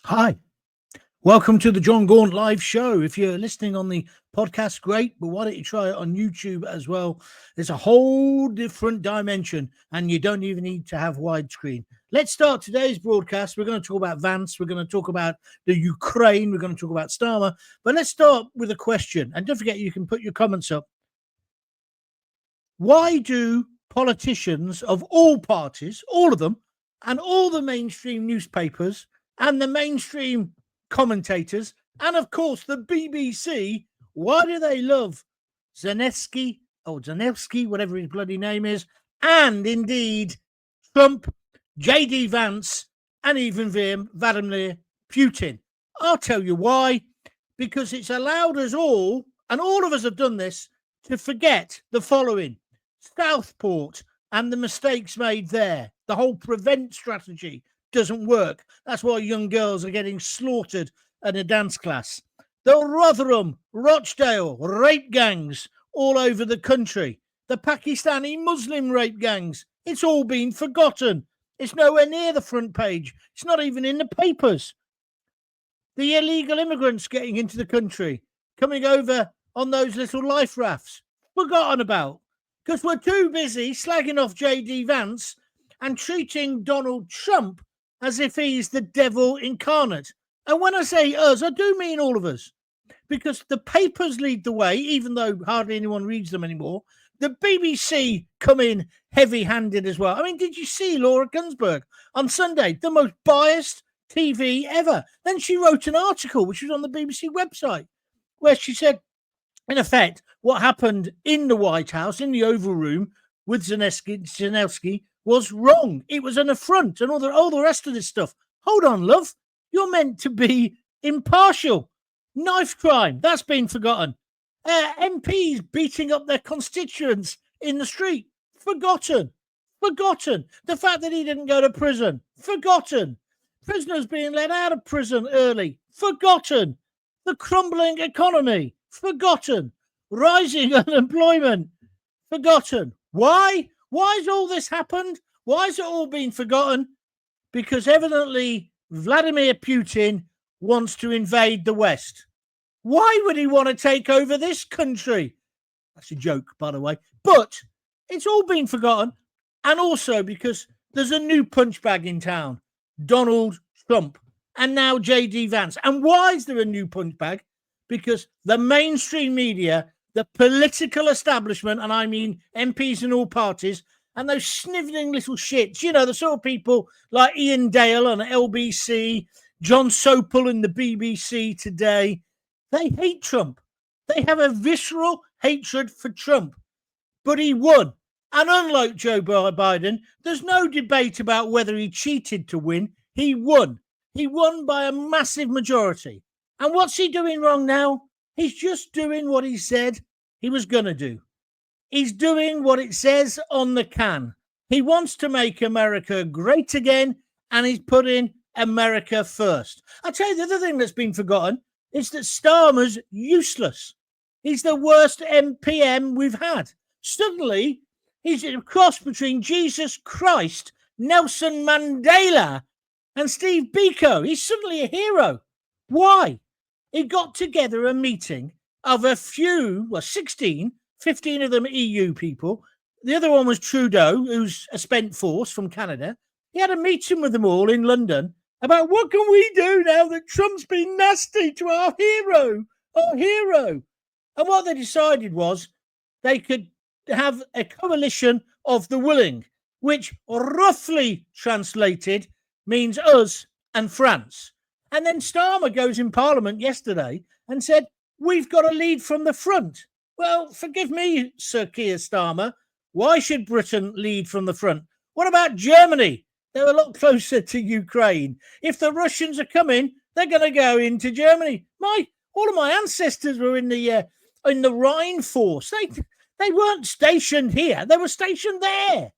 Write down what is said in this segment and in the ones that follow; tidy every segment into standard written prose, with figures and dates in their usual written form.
Hi, welcome to the Jon Gaunt live show. If you're listening on the podcast, great, but why don't you try it on YouTube as well? It's a whole different dimension, and you don't even need to have widescreen. Let's start today's broadcast. We're going to talk about Vance. We're going to talk about the Ukraine. We're going to talk about Starmer. But let's start with a question. And don't forget, you can put your comments up. Why do politicians of all parties, all of them, and all the mainstream newspapers and the mainstream commentators, and of course the BBC, why do they love Zelensky or Zelensky, whatever his bloody name is, and indeed Trump, J.D. Vance, and even Vladimir Putin? I'll tell you why. Because it's allowed us all, and all of us have done this, to forget the following: Southport and the mistakes made there. The whole prevent strategy doesn't work. That's why young girls are getting slaughtered at a dance class. The Rotherham, Rochdale rape gangs all over the country. The Pakistani Muslim rape gangs. It's all been forgotten. It's nowhere near the front page. It's not even in the papers. The illegal immigrants getting into the country, coming over on those little life rafts, forgotten about. Because we're too busy slagging off J.D. Vance and treating Donald Trump as if he's the devil incarnate. And when I say us, I do mean all of us. Because the papers lead the way, even though hardly anyone reads them anymore. The BBC come in heavy-handed as well. I mean, did you see Laura Gunsberg on Sunday? The most biased TV ever. Then she wrote an article, which was on the BBC website, where she said, in effect, what happened in the White House, in the Oval Room, with Zelensky was wrong. It was an affront and all the rest of this stuff. Hold on, love. You're meant to be impartial. Knife crime, that's been forgotten. MPs beating up their constituents in the street, forgotten. Forgotten. The fact that he didn't go to prison, forgotten. Prisoners being let out of prison early, forgotten. The crumbling economy, forgotten. Rising unemployment, forgotten. Why? Why has all this happened? Why has it all been forgotten? Because evidently Vladimir Putin wants to invade the West. Why would he want to take over this country? That's a joke, by the way. But it's all been forgotten. And also because there's a new punchbag in town, Donald Trump, and now J.D. Vance. And why is there a new punchbag? Because the mainstream media, the political establishment, and I mean MPs in all parties, and those snivelling little shits, you know, the sort of people like Ian Dale on LBC, John Sopel in the BBC today, they hate Trump. They have a visceral hatred for Trump. But he won. And unlike Joe Biden, there's no debate about whether he cheated to win. He won. He won by a massive majority. And what's he doing wrong now? He's just doing what he said he was going to do. He's doing what it says on the can. He wants to make America great again, and he's putting America first. I'll tell you the other thing that's been forgotten is that Starmer's useless. He's the worst MPM we've had. Suddenly, he's a cross between Jesus Christ, Nelson Mandela, and Steve Biko. He's suddenly a hero. Why? He got together a meeting of a few, 16, 15 of them EU people. The other one was Trudeau, who's a spent force from Canada. He had a meeting with them all in London about what can we do now that Trump's been nasty to our hero. And what they decided was they could have a coalition of the willing, which roughly translated means us and France. And then Starmer goes in Parliament yesterday and said, we've got to lead from the front. Well, forgive me, Sir Keir Starmer. Why should Britain lead from the front? What about Germany? They're a lot closer to Ukraine. If the Russians are coming, they're going to go into Germany. All of my ancestors were in the Rhine force. They weren't stationed here. They were stationed there.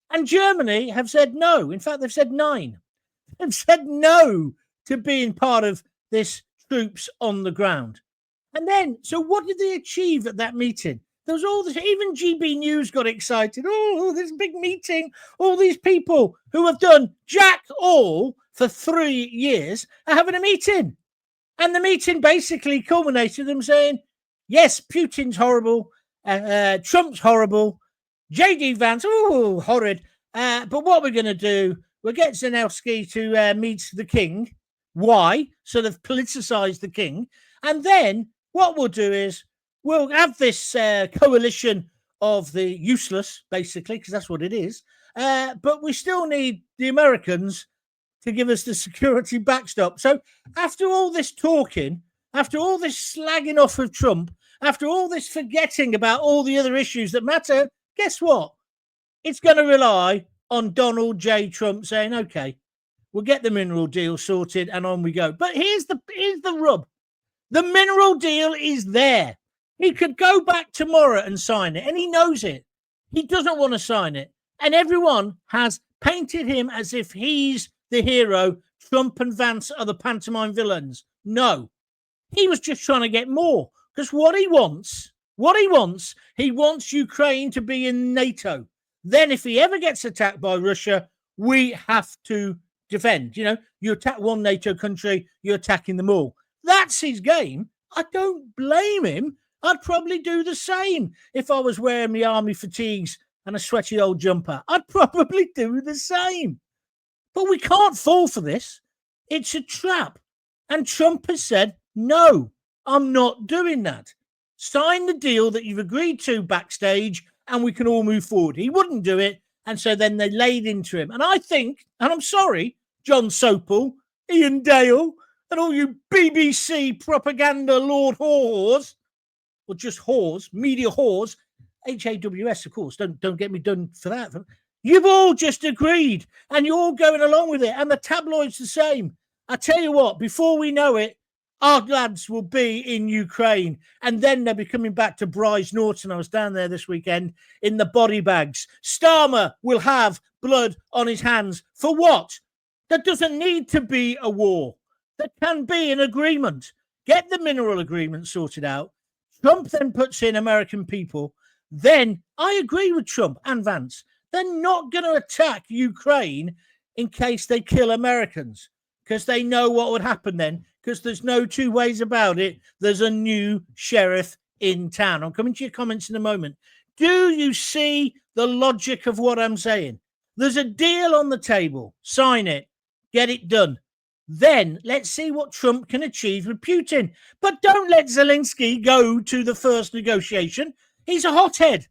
And Germany have said no. In fact, they've said 9. They've said no to being part of this troops on the ground. And then, so what did they achieve at that meeting? There was all this, even GB News got excited. Oh, this big meeting, all these people who have done jack all for 3 years are having a meeting. And the meeting basically culminated them saying, yes, Putin's horrible, Trump's horrible, J.D. Vance, oh, horrid. But what we're going to do, we'll get Zelensky to meet the king. Why? So they've politicized the king. And then what we'll do is we'll have this coalition of the useless, basically, because that's what it is. But we still need the Americans to give us the security backstop. So after all this talking, after all this slagging off of Trump, after all this forgetting about all the other issues that matter, guess what? It's going to rely on Donald J. Trump saying, okay, we'll get the mineral deal sorted and on we go. But here's the rub. The mineral deal is there. He could go back tomorrow and sign it, and he knows it. He doesn't want to sign it. And everyone has painted him as if he's the hero. Trump and Vance are the pantomime villains. No, he was just trying to get more, because what he wants, he wants Ukraine to be in NATO. Then if he ever gets attacked by Russia, we have to defend. You know, you attack one NATO country, you're attacking them all. That's his game. I don't blame him. I'd probably do the same if I was wearing my army fatigues and a sweaty old jumper. I'd probably do the same. But we can't fall for this. It's a trap. And Trump has said, no, I'm not doing that. Sign the deal that you've agreed to backstage and we can all move forward. He wouldn't do it. And so then they laid into him. And I think, and I'm sorry, John Sopel, Ian Dale, and all you BBC propaganda Lord whores, or just whores, media whores, HAWS, of course, don't get me done for that. You've all just agreed and you're all going along with it. And the tabloids the same. I tell you what, before we know it, our lads will be in Ukraine and then they'll be coming back to Bryce Norton. I was down there this weekend in the body bags. Starmer will have blood on his hands. For what? There doesn't need to be a war. There can be an agreement. Get the mineral agreement sorted out. Trump then puts in American people. Then I agree with Trump and Vance. They're not going to attack Ukraine in case they kill Americans, because they know what would happen then, because there's no two ways about it. There's a new sheriff in town. I'm coming to your comments in a moment. Do you see the logic of what I'm saying? There's a deal on the table. Sign it. Get it done. Then let's see what Trump can achieve with Putin. But don't let Zelensky go to the first negotiation. He's a hothead.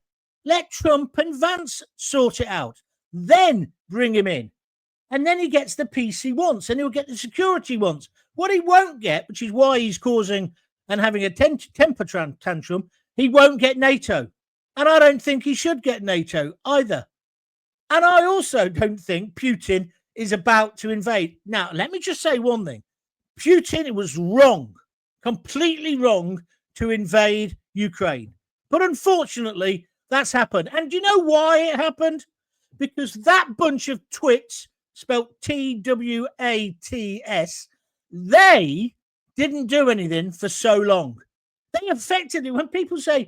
Let Trump and Vance sort it out. Then bring him in. And then he gets the peace he wants, and he'll get the security he wants. What he won't get, which is why he's causing and having a temper tantrum, he won't get NATO. And I don't think he should get NATO either. And I also don't think Putin is about to invade. Now, let me just say one thing. Putin, it was wrong, completely wrong to invade Ukraine. But unfortunately, that's happened. And do you know why it happened? Because that bunch of twits, spelled TWATS, they didn't do anything for so long. They effectively, when people have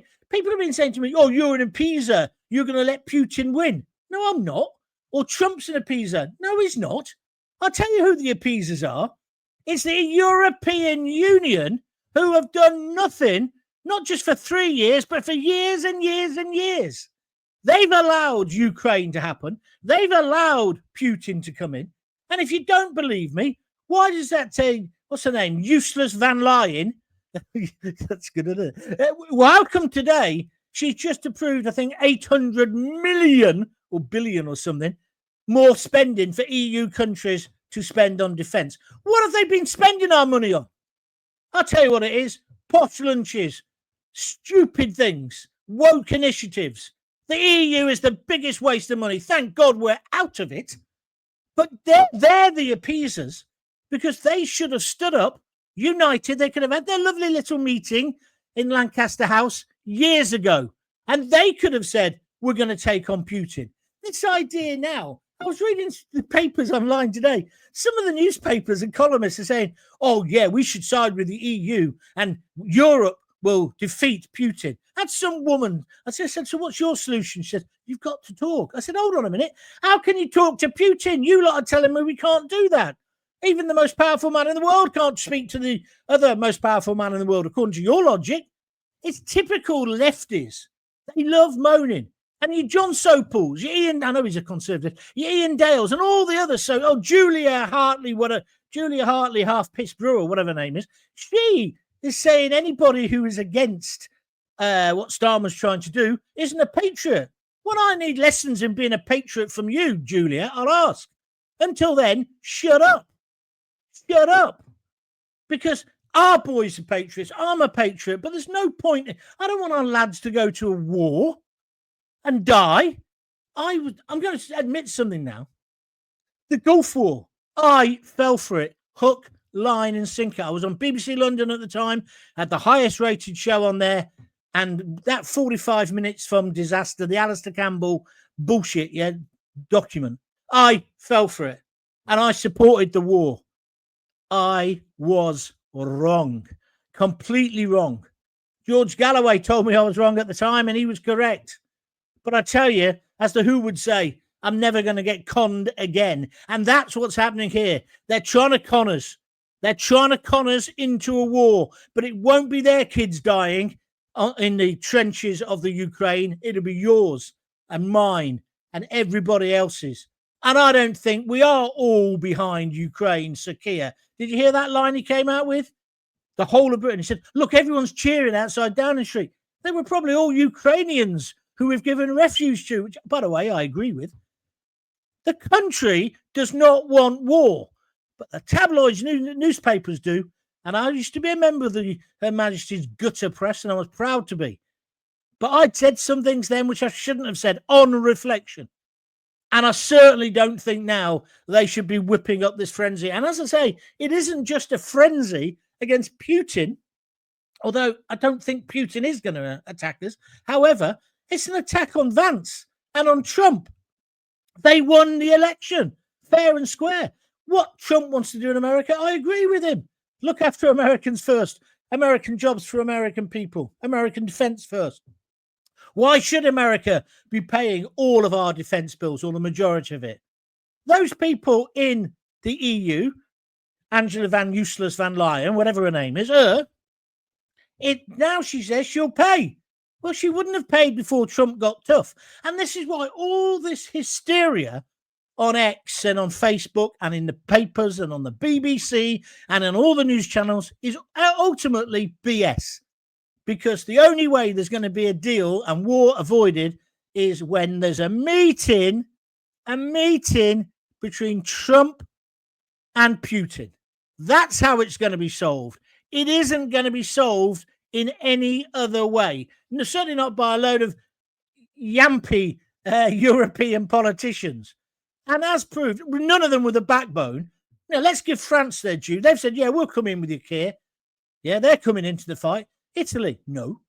been saying to me, oh, you're an appeaser, you're going to let Putin win. No, I'm not. Or Trump's an appeaser. No, he's not. I'll tell you who the appeasers are. It's the European Union, who have done nothing, not just for 3 years, but for years and years and years. They've allowed Ukraine to happen. They've allowed Putin to come in. And if you don't believe me, why does that say, what's her name? Useless Van Leyen. That's good, isn't it? Well, how come today she's just approved, I think, 800 million or billion or something more spending for EU countries to spend on defence? What have they been spending our money on? I'll tell you what it is. Posh lunches, stupid things, woke initiatives. The EU is the biggest waste of money. Thank God we're out of it. But they're the appeasers, because they should have stood up, united. They could have had their lovely little meeting in Lancaster House years ago. And they could have said, we're going to take on Putin. This idea now, I was reading the papers online today. Some of the newspapers and columnists are saying, oh, yeah, we should side with the EU and Europe will defeat Putin. Had some woman, I said, so what's your solution? She said, you've got to talk. I said, hold on a minute. How can you talk to Putin? You lot are telling me we can't do that. Even the most powerful man in the world can't speak to the other most powerful man in the world, according to your logic. It's typical lefties. They love moaning. And you John Sopels, you Ian, I know he's a conservative, you Ian Dales, and all the others. So, Julia Hartley, half-pissed brewer, whatever her name is, she is saying anybody who is against what Starmer's trying to do isn't a patriot. When I need lessons in being a patriot from you, Julia, I'll ask. Until then, shut up. Shut up. Because our boys are patriots. I'm a patriot, but there's no point. I don't want our lads to go to a war and die. I'm going to admit something now. The Gulf War, I fell for it. Hook, line and sinker. I was on BBC London at the time, had the highest rated show on there. And that 45 minutes from disaster, the Alistair Campbell bullshit document, I fell for it. And I supported the war. I was wrong. Completely wrong. George Galloway told me I was wrong at the time, and he was correct. But I tell you, as the Who would say, I'm never going to get conned again. And that's what's happening here. They're trying to con us. They're trying to con us into a war. But it won't be their kids dying in the trenches of the Ukraine. It'll be yours and mine and everybody else's. And I don't think we are all behind Ukraine, Sir Keir. Did you hear that line he came out with? The whole of Britain. He said, look, everyone's cheering outside Downing Street. They were probably all Ukrainians who we've given refuge to, which, by the way, I agree with. The country does not want war, but the tabloids, newspapers do. And I used to be a member of Her Majesty's gutter press, and I was proud to be. But I'd said some things then which I shouldn't have said on reflection. And I certainly don't think now they should be whipping up this frenzy. And as I say, it isn't just a frenzy against Putin, although I don't think Putin is going to attack us. However, it's an attack on Vance and on Trump. They won the election, fair and square. What Trump wants to do in America, I agree with him. Look after Americans first. American jobs for American people. American defense first. Why should America be paying all of our defense bills, or the majority of it? Those people in the EU, Angela Van Useless Van Leyen, whatever her name is, now she says she'll pay. Well, she wouldn't have paid before Trump got tough. And this is why all this hysteria on X and on Facebook and in the papers and on the BBC and on all the news channels is ultimately BS. Because the only way there's going to be a deal and war avoided is when there's a meeting between Trump and Putin. That's how it's going to be solved. It isn't going to be solved in any other way. No, certainly not by a load of yampy European politicians. And as proved, none of them with a backbone. Now, let's give France their due. They've said, yeah, we'll come in with you, Keir. Yeah, they're coming into the fight. Italy, no.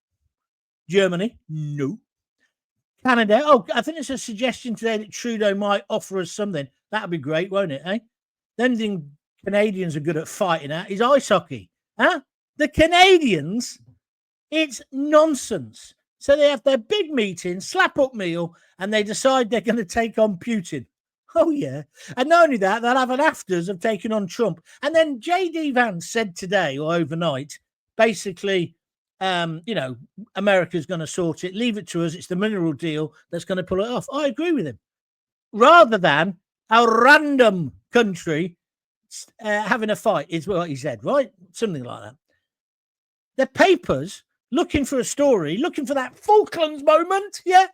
Germany, no. Canada, I think there's a suggestion today that Trudeau might offer us something. That'd be great, won't it, eh? The only thing Canadians are good at fighting at is ice hockey. Huh? The Canadians, it's nonsense. So they have their big meeting, slap-up meal, and they decide they're going to take on Putin. Oh, yeah. And not only that, they'll have an afters of taking on Trump. And then J.D. Vance said today or overnight, basically, America's going to sort it. Leave it to us. It's the mineral deal that's going to pull it off. I agree with him. Rather than a random country having a fight is what he said, right? Something like that. The papers looking for a story, looking for that Falklands moment, yeah?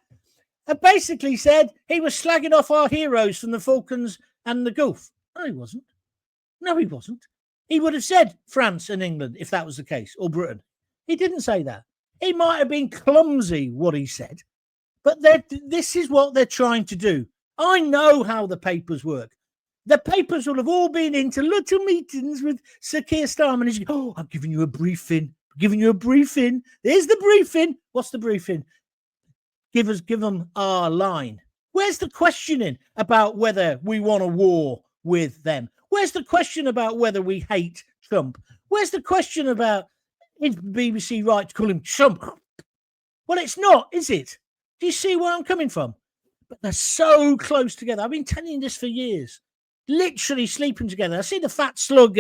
And basically said he was slagging off our heroes from the Falklands and the Gulf. No, he wasn't. No, he wasn't. He would have said France and England if that was the case, or Britain. He didn't say that. He might have been clumsy, what he said, but this is what they're trying to do. I know how the papers work. The papers will have all been into little meetings with Sir Keir Starmer, and he's going, I'm giving you a briefing. There's the briefing. What's the briefing? Give them our line. Where's the questioning about whether we want a war with them? Where's the question about whether we hate Trump? Where's the question about is BBC right to call him Trump? Well, it's not, is it? Do you see where I'm coming from? But they're so close together. I've been telling you this for years. literally sleeping together. I see the fat slug,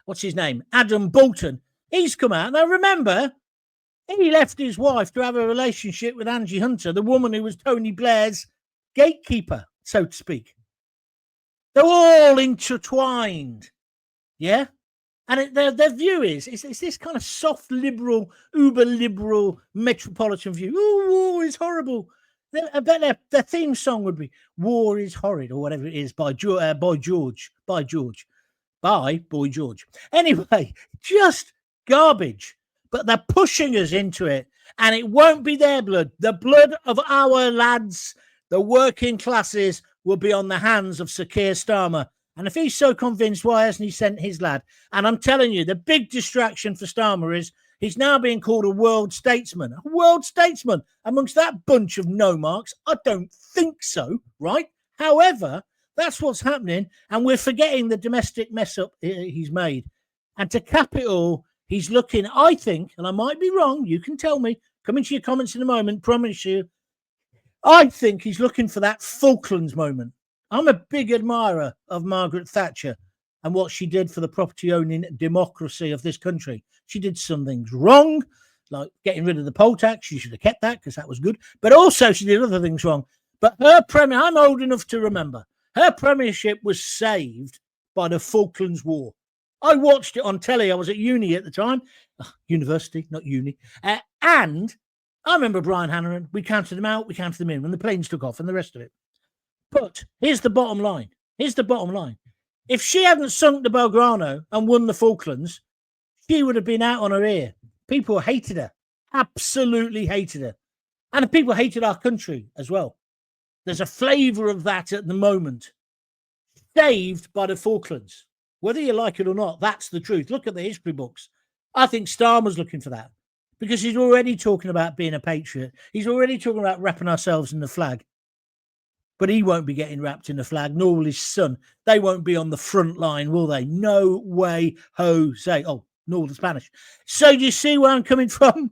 what's his name? Adam Bolton. He's come out. Now, remember, he left his wife to have a relationship with Angie Hunter, the woman who was Tony Blair's gatekeeper, so to speak. They're all intertwined. Yeah? And their view is it's this kind of soft liberal, uber liberal metropolitan view. Oh, war is horrible. I bet their theme song would be "War is Horrid" or whatever it is by Boy George. Anyway, just garbage. But they're pushing us into it, and it won't be their blood. The blood of our lads, the working classes, will be on the hands of Sir Keir Starmer. And if he's so convinced, why hasn't he sent his lad? And I'm telling you, the big distraction for Starmer is he's now being called a world statesman. A world statesman amongst that bunch of no-marks? I don't think so, right? However, that's what's happening, and we're forgetting the domestic mess-up he's made. And to cap it all, he's looking, I think, and I might be wrong, you can tell me, come into your comments in a moment, promise you, I think he's looking for that Falklands moment. I'm a big admirer of Margaret Thatcher and what she did for the property-owning democracy of this country. She did some things wrong, like getting rid of the poll tax. She should have kept that because that was good. But also she did other things wrong. But her premier, I'm old enough to remember, her premiership was saved by the Falklands War. I watched it on telly. I was at uni at the time. University, not uni. And I remember Brian Hannahan. We counted them out, we counted them in when the planes took off and the rest of it. But here's the bottom line. If she hadn't sunk the Belgrano and won the Falklands, she would have been out on her ear. People hated her. Absolutely hated her. And people hated our country as well. There's a flavour of that at the moment. Saved by the Falklands. Whether you like it or not, that's the truth. Look at the history books. I think Starmer's looking for that because he's already talking about being a patriot. He's already talking about wrapping ourselves in the flag. But he won't be getting wrapped in the flag, nor will his son. They won't be on the front line, will they? No way, Jose. Oh, nor the Spanish. So do you see where I'm coming from?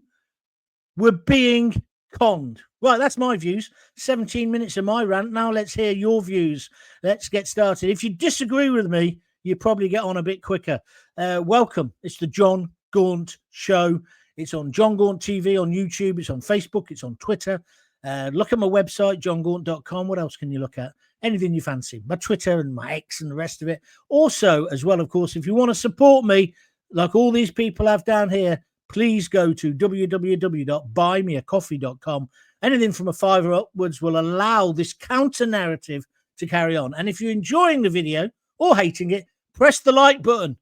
We're being conned. Right, that's my views. 17 minutes of my rant. Now let's hear your views. Let's get started. If you disagree with me, you probably get on a bit quicker. Welcome. It's the Jon Gaunt Show. It's on Jon Gaunt TV on YouTube. It's on Facebook. It's on Twitter. Look at my website, jongaunt.com. What else can you look at? Anything you fancy. My Twitter and my X and the rest of it. Also, as well, of course, if you want to support me, like all these people have down here, please go to www.buymeacoffee.com. Anything from $5 upwards will allow this counter-narrative to carry on. And if you're enjoying the video or hating it, press the like button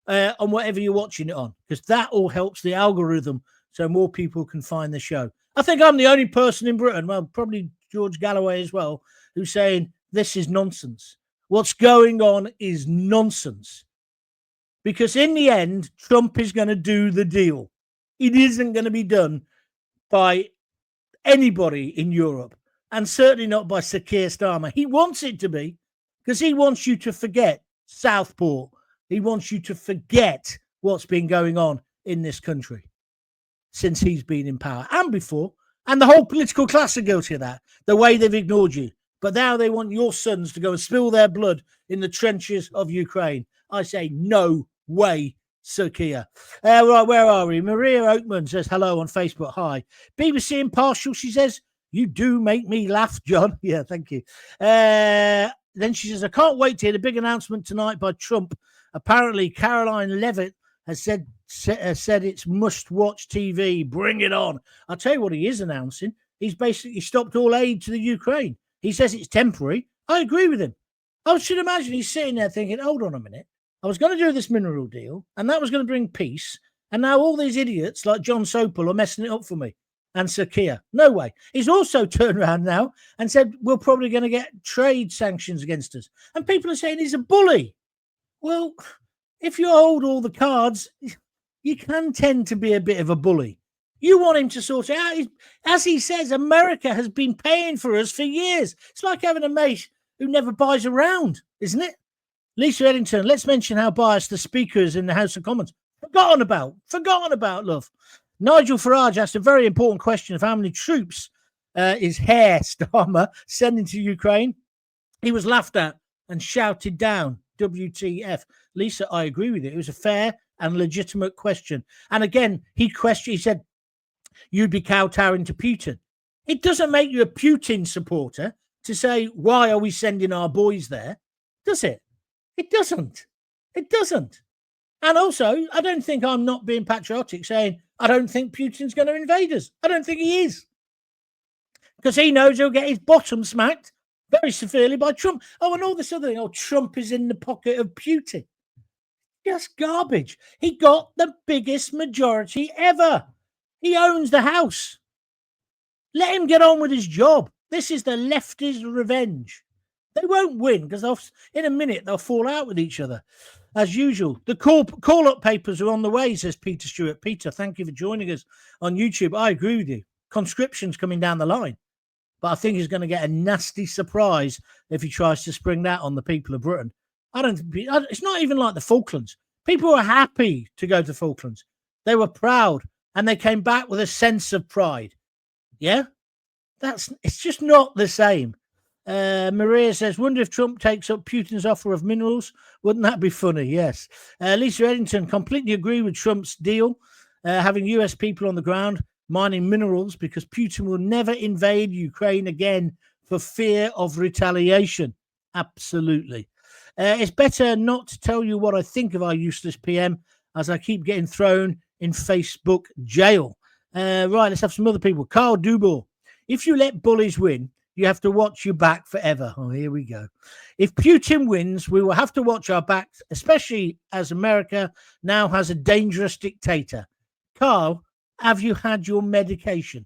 on whatever you're watching it on, because that all helps the algorithm so more people can find the show. I think I'm the only person in Britain, well, probably George Galloway as well, who's saying this is nonsense. What's going on is nonsense. Because in the end, Trump is going to do the deal. It isn't going to be done by anybody in Europe, and certainly not by Sir Keir Starmer. He wants it to be, because he wants you to forget Southport. He wants you to forget what's been going on in this country since he's been in power and before. And the whole political class are guilty of that, the way they've ignored you. But now they want your sons to go and spill their blood in the trenches of Ukraine. I say, no way, Sir Keir. Right, where are we? Maria Oakman says hello on Facebook. Hi. BBC Impartial, she says, you do make me laugh, John. Yeah, thank you. Then she says, I can't wait to hear the big announcement tonight by Trump. Apparently, Caroline Levitt has said it's must-watch TV. Bring it on. I'll tell you what he is announcing. He's basically stopped all aid to the Ukraine. He says it's temporary. I agree with him. I should imagine he's sitting there thinking, hold on a minute. I was going to do this mineral deal, and that was going to bring peace. And now all these idiots like John Sopel are messing it up for me. And Sir Keir. No way. He's also turned around now and said we're probably going to get trade sanctions against us. And people are saying he's a bully. Well, if you hold all the cards, you can tend to be a bit of a bully. You want him to sort it out. As he says, America has been paying for us for years. It's like having a mate who never buys a round, isn't it? Lisa Eddington, let's mention how biased the Speaker is in the House of Commons. Forgotten about, love. Nigel Farage asked a very important question of how many troops is Keir Starmer sending to Ukraine. He was laughed at and shouted down, WTF. Lisa, I agree with you. It was a fair and legitimate question. And again, he said, you'd be kowtowing to Putin. It doesn't make you a Putin supporter to say, why are we sending our boys there? Does it? It doesn't. It doesn't. And also, I don't think I'm not being patriotic saying, I don't think Putin's going to invade us. I don't think he is. Because he knows he'll get his bottom smacked very severely by Trump. Oh, and all this other thing. Oh, Trump is in the pocket of Putin. Just garbage. He got the biggest majority ever. He owns the House. Let him get on with his job. This is the lefties' revenge. They won't win because in a minute they'll fall out with each other. As usual, the call-up papers are on the way, says Peter Stewart. Peter, thank you for joining us on YouTube. I agree with you. Conscription's coming down the line. But I think he's going to get a nasty surprise if he tries to spring that on the people of Britain. It's not even like the Falklands. People were happy to go to Falklands. They were proud, and they came back with a sense of pride. Yeah? It's just not the same. Maria says, wonder if Trump takes up Putin's offer of minerals. Wouldn't that be funny? Yes. Lisa Eddington, completely agree with Trump's deal, having US people on the ground mining minerals because Putin will never invade Ukraine again for fear of retaliation. Absolutely. It's better not to tell you what I think of our useless PM as I keep getting thrown in Facebook jail. Right, let's have some other people. Carl Dubor. If you let bullies win, you have to watch your back forever. Oh, here we go. If Putin wins, we will have to watch our backs, especially as America now has a dangerous dictator. Carl, have you had your medication?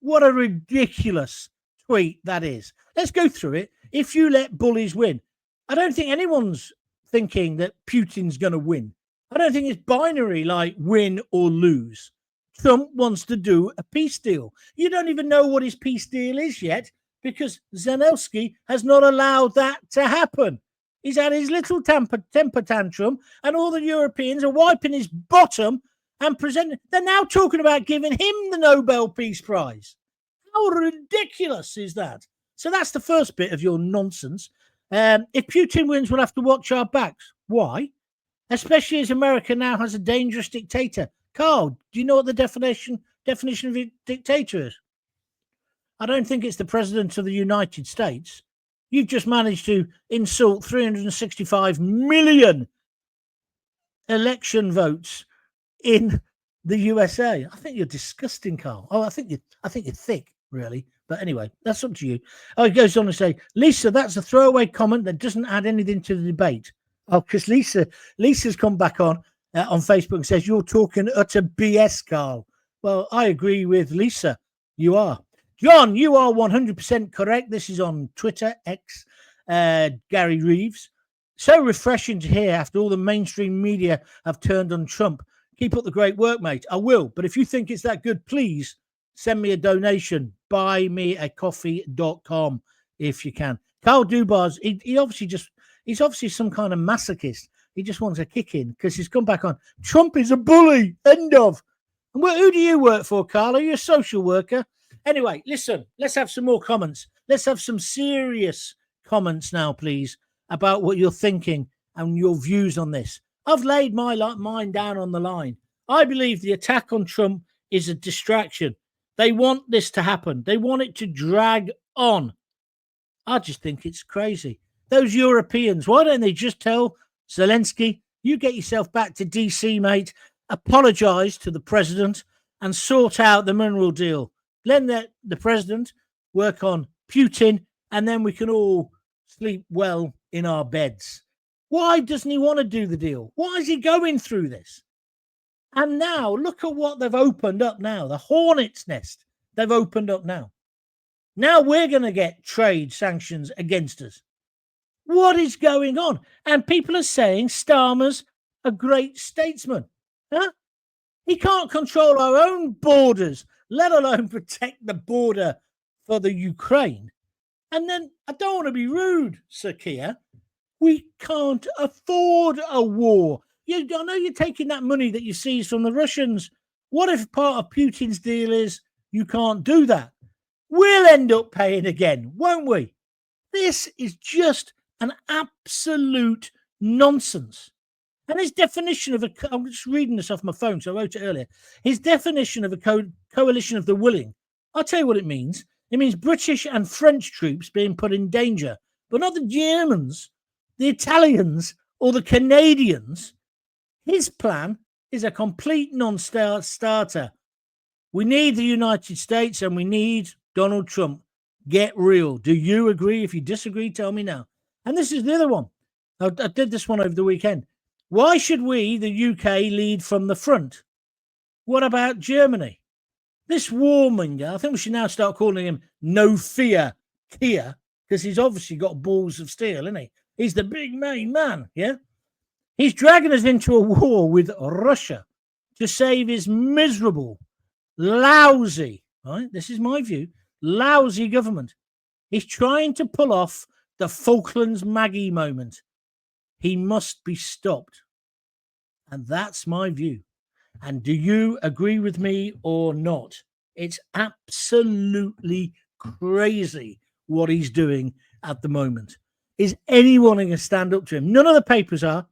What a ridiculous tweet that is. Let's go through it. If you let bullies win, I don't think anyone's thinking that Putin's going to win. I don't think it's binary like win or lose. Trump wants to do a peace deal. You don't even know what his peace deal is yet because Zelensky has not allowed that to happen. He's had his little temper tantrum and all the Europeans are wiping his bottom and presenting. They're now talking about giving him the Nobel Peace Prize. How ridiculous is that? So that's the first bit of your nonsense. If Putin wins, we'll have to watch our backs. Why? Especially as America now has a dangerous dictator. Carl, do you know what the definition of a dictator is? I don't think it's the president of the United States. You've just managed to insult 365 million election votes in the USA. I think you're disgusting, Carl. Oh, I think you're thick, really. But anyway, that's up to you. Oh, he goes on to say, Lisa, that's a throwaway comment that doesn't add anything to the debate. Oh, because Lisa's come back on Facebook and says, you're talking utter BS, Carl. Well, I agree with Lisa. You are. John, you are 100% correct. This is on Twitter, X, Gary Reeves. So refreshing to hear after all the mainstream media have turned on Trump. Keep up the great work, mate. I will. But if you think it's that good, please send me a donation. Buymeacoffee.com if you can. Carl Dubars, he's obviously some kind of masochist. He just wants a kick in because he's come back on. Trump is a bully. End of. And who do you work for, Carl? Are you a social worker? Anyway, listen, let's have some more comments. Let's have some serious comments now, please, about what you're thinking and your views on this. I've laid my mind down on the line. I believe the attack on Trump is a distraction. They want this to happen. They want it to drag on. I just think it's crazy. Those Europeans, why don't they just tell Zelensky, you get yourself back to DC, mate, apologize to the president and sort out the mineral deal. Let the president work on Putin and then we can all sleep well in our beds. Why doesn't he want to do the deal? Why is he going through this? And now look at what they've opened up now. The hornet's nest they've opened up now. Now we're going to get trade sanctions against us. What is going on? And people are saying Starmer's a great statesman. Huh? He can't control our own borders, let alone protect the border for the Ukraine. And then, I don't want to be rude, Sir Keir, we can't afford a war. I know you're taking that money that you seized from the Russians. What if part of Putin's deal is you can't do that? We'll end up paying again, won't we? This is just An absolute nonsense. And his definition of I'm just reading this off my phone, so I wrote it earlier. His definition of a coalition of the willing, I'll tell you what it means. It means British and French troops being put in danger, but not the Germans, the Italians, or the Canadians. His plan is a complete non-starter. We need the United States and we need Donald Trump. Get real. Do you agree? If you disagree, tell me now. And this is the other one. I did this one over the weekend. Why should we, the UK, lead from the front? What about Germany? This warmonger, I think we should now start calling him No Fear Keir, because he's obviously got balls of steel, isn't he? He's the big main man, yeah? He's dragging us into a war with Russia to save his miserable, lousy, right? This is my view, lousy government. He's trying to pull off the Falklands Maggie moment. He must be stopped. And that's my view. And do you agree with me or not? It's absolutely crazy what he's doing at the moment. Is anyone going to stand up to him? None of the papers are.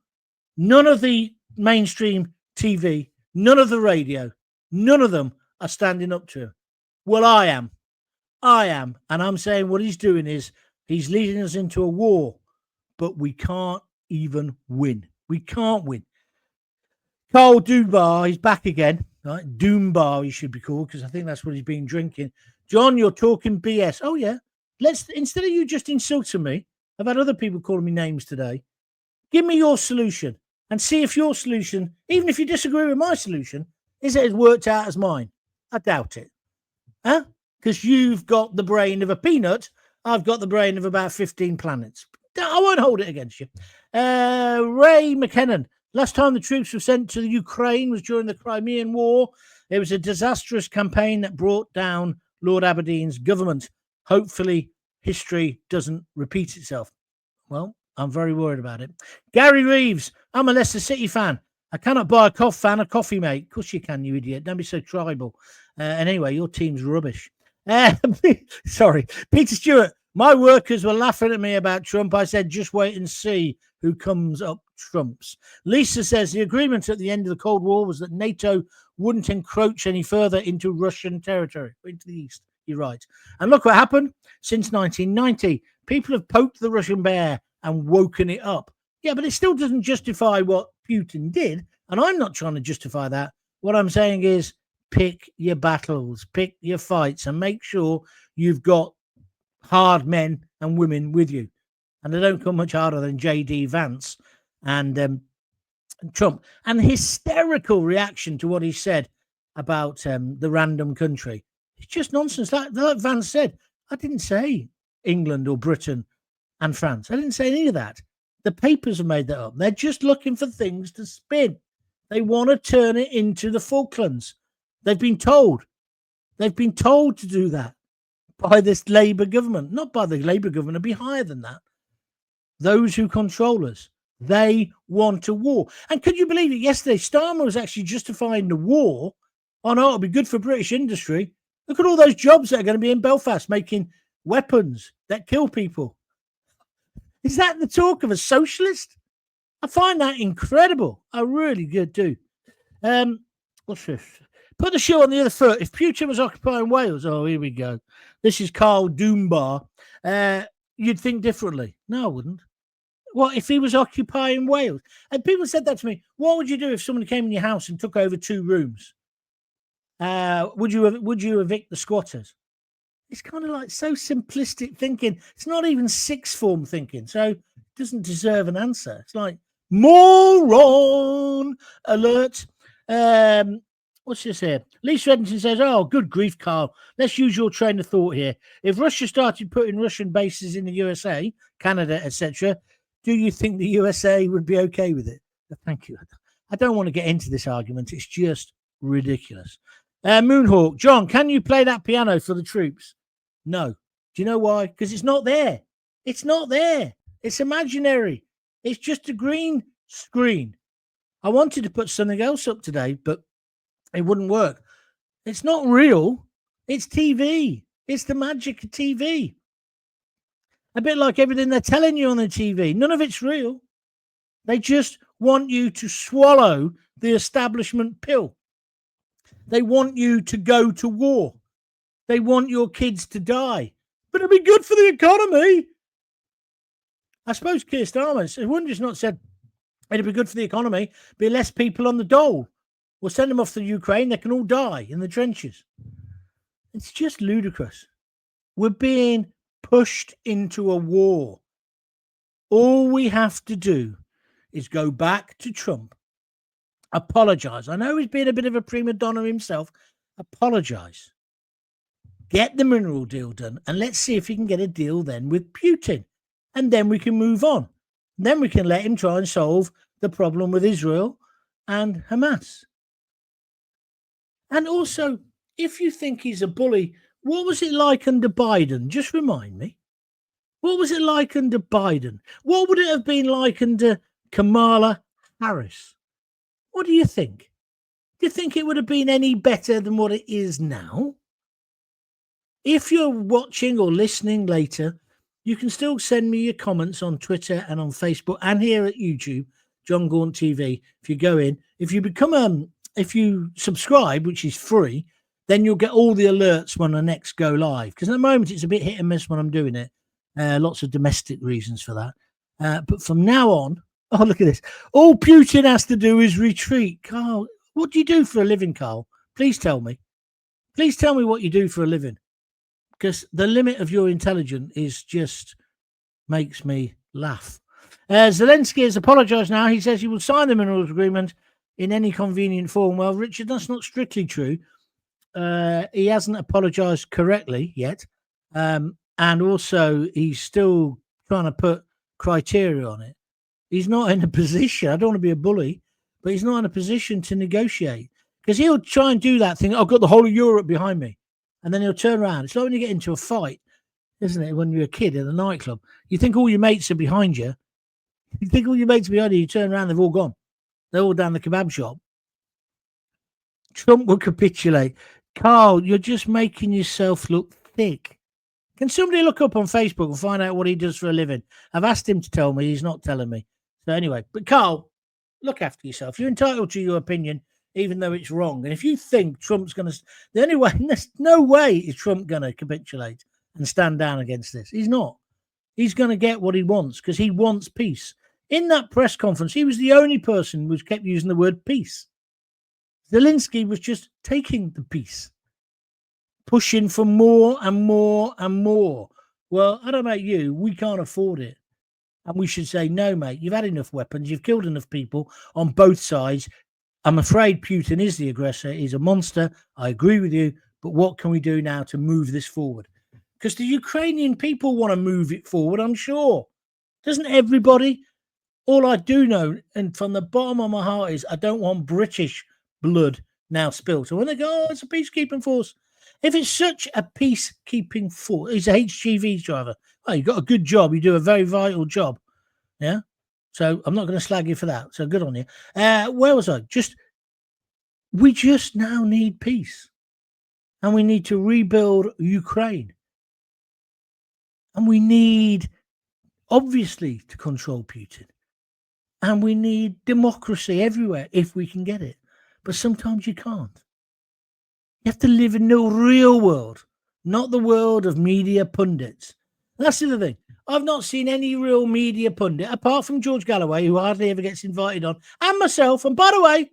None of the mainstream TV. None of the radio. None of them are standing up to him. Well, I am. And I'm saying what he's doing is he's leading us into a war, but we can't even win. We can't win. Carl Dunbar, he's back again. Right? Dunbar, he should be called, because I think that's what he's been drinking. John, you're talking BS. Oh, yeah. Instead of you just insulting me, I've had other people calling me names today. Give me your solution and see if your solution, even if you disagree with my solution, is it as worked out as mine. I doubt it. Huh? Because you've got the brain of a peanut. I've got the brain of about 15 planets. I won't hold it against you. Ray McKinnon. Last time the troops were sent to the Ukraine was during the Crimean War. It was a disastrous campaign that brought down Lord Aberdeen's government. Hopefully, history doesn't repeat itself. Well, I'm very worried about it. Gary Reeves. I'm a Leicester City fan. I cannot buy a coffee, mate. Of course you can, you idiot. Don't be so tribal. And anyway, your team's rubbish. Sorry. Peter Stewart. My workers were laughing at me about Trump. I said, just wait and see who comes up trumps. Lisa says the agreement at the end of the Cold War was that NATO wouldn't encroach any further into Russian territory, into the east. You're right. And look what happened. Since 1990, people have poked the Russian bear and woken it up. Yeah, but it still doesn't justify what Putin did. And I'm not trying to justify that. What I'm saying is pick your battles, pick your fights, and make sure you've got hard men and women with you. And they don't come much harder than J.D. Vance and Trump. And hysterical reaction to what he said about the random country. It's just nonsense. Like Vance said, I didn't say England or Britain and France. I didn't say any of that. The papers have made that up. They're just looking for things to spin. They want to turn it into the Falklands. They've been told. They've been told to do that by this Labour government. Not by the Labour government. It'd be higher than that. Those who control us. They want a war. And could you believe it? Yesterday, Starmer was actually justifying the war. Oh, no, it'll be good for British industry. Look at all those jobs that are going to be in Belfast making weapons that kill people. Is that the talk of a socialist? I find that incredible. I really do. What's this? Put the shoe on the other foot. If Putin was occupying Wales, oh, here we go. This is Carl Dunbar. You'd think differently. No, I wouldn't. What if he was occupying Wales? And people said that to me. What would you do if someone came in your house and took over 2 rooms? Would you evict the squatters? It's kind of like so simplistic thinking. It's not even sixth form thinking, so it doesn't deserve an answer. It's like moron alert. What's this here? Lisa Edmonton says, oh, good grief, Carl. Let's use your train of thought here. If Russia started putting Russian bases in the USA, Canada, etc., do you think the USA would be okay with it? Thank you. I don't want to get into this argument. It's just ridiculous. Moonhawk, John, can you play that piano for the troops? No. Do you know why? Because it's not there. It's not there. It's imaginary. It's just a green screen. I wanted to put something else up today, but it wouldn't work. It's not real. It's TV. It's the magic of TV. A bit like everything they're telling you on the TV. None of it's real. They just want you to swallow the establishment pill. They want you to go to war. They want your kids to die. But it'll be good for the economy. I suppose Keir Starmer wouldn't just not said it'll be good for the economy, be less people on the dole. We'll send them off to Ukraine. They can all die in the trenches. It's just ludicrous. We're being pushed into a war. All we have to do is go back to Trump, apologise. I know he's been a bit of a prima donna himself. Apologise. Get the mineral deal done, and let's see if he can get a deal then with Putin. And then we can move on. Then we can let him try and solve the problem with Israel and Hamas. And also, if you think he's a bully, what was it like under Biden? Just remind me. What was it like under Biden? What would it have been like under Kamala Harris? What do you think? Do you think it would have been any better than what it is now? If you're watching or listening later, you can still send me your comments on Twitter and on Facebook and here at YouTube, Jon Gaunt TV. If you go in, if you subscribe, which is free, then you'll get all the alerts when I next go live. Because at the moment, it's a bit hit and miss when I'm doing it. Lots of domestic reasons for that. But from now on, oh, look at this. All Putin has to do is retreat. Carl, what do you do for a living, Carl? Please tell me. Please tell me what you do for a living. Because the limit of your intelligence is just makes me laugh. Zelensky has apologised now. He says he will sign the minerals agreement in any convenient form. Well, Richard, that's not strictly true. He hasn't apologised correctly yet. And also, he's still trying to put criteria on it. He's not in a position, I don't want to be a bully, but he's not in a position to negotiate. Because he'll try and do that thing, I've got the whole of Europe behind me. And then he'll turn around. It's like when you get into a fight, isn't it? When you're a kid in a nightclub, you think all your mates are behind you. You think all your mates are behind you. You turn around, they've all gone. They're all down the kebab shop. Trump will capitulate. Carl, you're just making yourself look thick. Can somebody look up on Facebook and find out what he does for a living? I've asked him to tell me. He's not telling me. So anyway, but Carl, look after yourself. You're entitled to your opinion, even though it's wrong. And if you think Trump's going to... The only way... There's no way is Trump going to capitulate and stand down against this. He's not. He's going to get what he wants because he wants peace. In that press conference, he was the only person who kept using the word peace. Zelensky was just taking the peace, pushing for more and more and more. Well, I don't know about you. We can't afford it. And we should say, no, mate, you've had enough weapons. You've killed enough people on both sides. I'm afraid Putin is the aggressor. He's a monster. I agree with you. But what can we do now to move this forward? Because the Ukrainian people want to move it forward, I'm sure. Doesn't everybody? All I do know, and from the bottom of my heart, is I don't want British blood now spilled. So when they go, oh, it's a peacekeeping force. If it's such a peacekeeping force, he's a HGV driver. Oh, you got a good job. You do a very vital job. Yeah. So I'm not going to slag you for that. So good on you. Where was I? We just now need peace. And we need to rebuild Ukraine. And we need, obviously, to control Putin. And we need democracy everywhere if we can get it. But sometimes you can't. You have to live in the real world, not the world of media pundits. That's the other thing. I've not seen any real media pundit, apart from George Galloway, who hardly ever gets invited on, and myself. And by the way,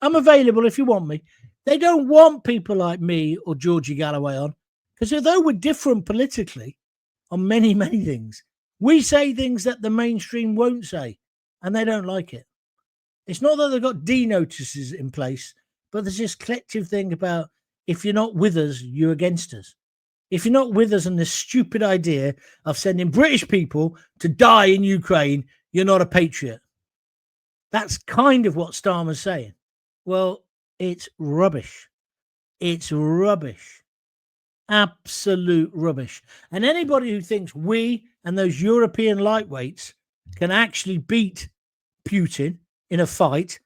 I'm available if you want me. They don't want people like me or Georgie Galloway on, because although we're different politically on many, many things, we say things that the mainstream won't say, and they don't like it. It's not that they've got D notices in place, but there's this collective thing about if you're not with us, you're against us. If you're not with us on this stupid idea of sending British people to die in Ukraine, you're not a patriot. That's kind of what Starmer's saying. Well, it's rubbish. It's rubbish. Absolute rubbish. And anybody who thinks we and those European lightweights can actually beat Putin in a fight,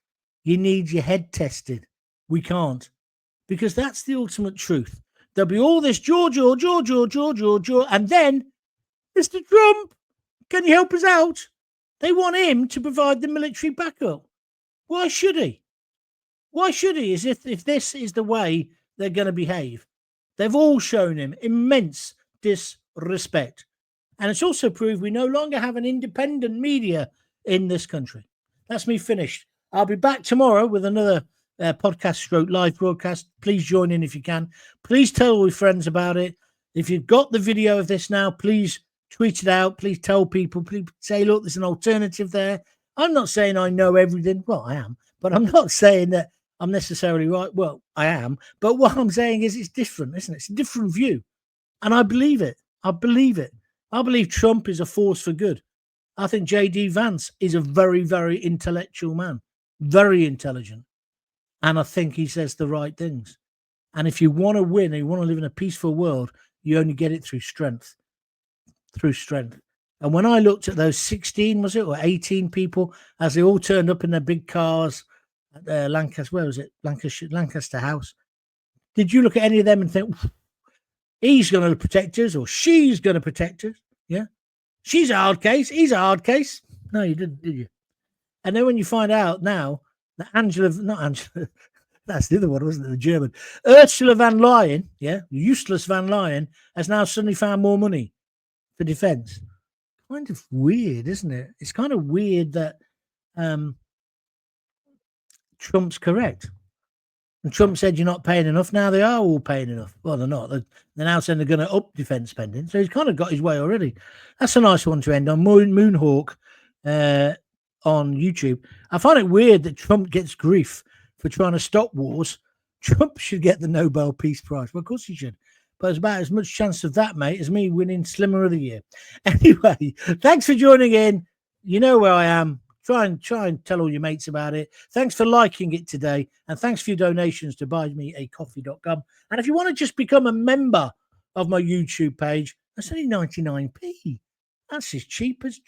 you need your head tested. We can't. Because that's the ultimate truth. There'll be all this Georgia, and then Mr. Trump, can you help us out? They want him to provide the military backup. Why should he? Why should he? As if this is the way they're going to behave. They've all shown him immense disrespect. And it's also proved we no longer have an independent media in this country. That's me finished. I'll be back tomorrow with another podcast stroke live broadcast. Please join in if you can. Please tell all your friends about it. If you've got the video of this now, please tweet it out. Please tell people. Please say, look, there's an alternative there. I'm not saying I know everything. Well, I am. But I'm not saying that I'm necessarily right. Well, I am. But what I'm saying is it's different, isn't it? It's a different view. And I believe it. I believe it. I believe Trump is a force for good. I think J.D. Vance is a very, very intellectual man. Very intelligent. And I think he says the right things. And if you want to win, and you want to live in a peaceful world, you only get it through strength. Through strength. And when I looked at those 16, was it, or 18 people, as they all turned up in their big cars at Lancaster, where was it? Lancaster House. Did you look at any of them and think, he's going to protect us, or she's going to protect us? Yeah. She's a hard case. He's a hard case. No, you didn't, did you? And then when you find out now that not Angela, that's the other one, wasn't it? The German. Ursula von Leyen, yeah, useless von Leyen, has now suddenly found more money for defence. Kind of weird, isn't it? It's kind of weird that Trump's correct. And Trump said you're not paying enough. Now they are all paying enough. Well, they're not. They're now saying they're going to up defence spending. So he's kind of got his way already. That's a nice one to end on. Moonhawk on YouTube. I find it weird that Trump gets grief for trying to stop wars. Trump should get the Nobel Peace Prize. Well, of course he should. But there's about as much chance of that, mate, as me winning Slimmer of the Year. Anyway, thanks for joining in. You know where I am. Try and tell all your mates about it. Thanks for liking it today. And thanks for your donations to buymeacoffee.com. And if you want to just become a member of my YouTube page, that's only 99p. That's as cheap as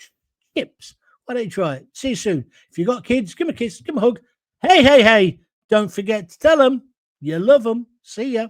chips. Why don't you try it? See you soon. If you've got kids, give them a kiss, give them a hug. Hey, hey, hey. Don't forget to tell them you love them. See ya.